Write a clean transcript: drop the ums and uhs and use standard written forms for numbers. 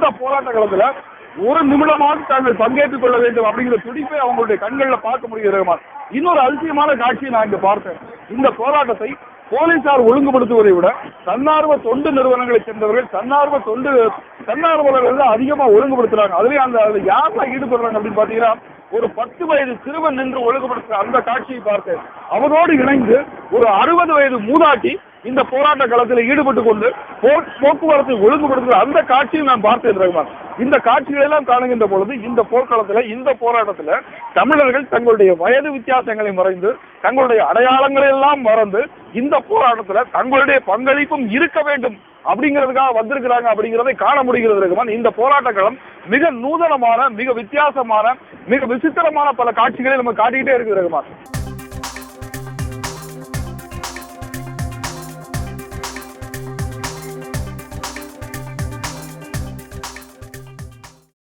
இந்த போராட்ட களத்துல ஒரு நிமிடமாக தாங்கள் பங்கேற்றுக் கொள்ள வேண்டும் அப்படிங்கிற துடிப்பை அவங்களுடைய கண்களில் பார்க்க முடிகிறது. இன்னொரு அதிசயமான காட்சியை நான் இங்க பார்த்தேன். இந்த போராட்டத்தை போலீசார் ஒழுங்குபடுத்துவதை விட தன்னார்வ தொண்டு நிறுவனங்களை சேர்ந்தவர்கள் தன்னார்வலர்கள் தான் அதிகமா ஒழுங்குபடுத்துறாங்க. அதுலயும் அந்த யாரெல்லாம் ஈடுபடுறாங்க அப்படின்னு பாத்தீங்கன்னா ஒரு 10 வயது சிறுவன் நின்று ஒழுங்குபடுத்துற அந்த காட்சியை பார்த்தேன். அவரோடு இணைந்து ஒரு 60 வயது மூதாட்டி இந்த போராட்ட களத்தில் ஈடுபட்டு கொண்டு போக்குவரத்தை ஒழுங்குபடுத்துகிற அந்த காட்சியை நான் பார்த்தேன் ரகுமான். இந்த காட்சிகளை எல்லாம் காணுகின்ற பொழுது இந்த போர்க்களத்தில் இந்த போராட்டத்தில் தமிழர்கள் தங்களுடைய வயது வித்தியாசங்களை மறைந்து தங்களுடைய அடையாளங்களை எல்லாம் மறந்து இந்த போராட்டத்தில் தங்களுடைய பங்களிப்பும் இருக்க வேண்டும் அப்படிங்கிறதுக்காக வந்திருக்கிறாங்க அப்படிங்கிறதை காண முடிகிறது ரகுமான். இந்த போராட்ட களம் மிக நூதனமான, மிக வித்தியாசமான, மிக விசித்திரமான பல காட்சிகளை நம்ம காட்டிக்கிட்டே இருக்கு ரகுமான்.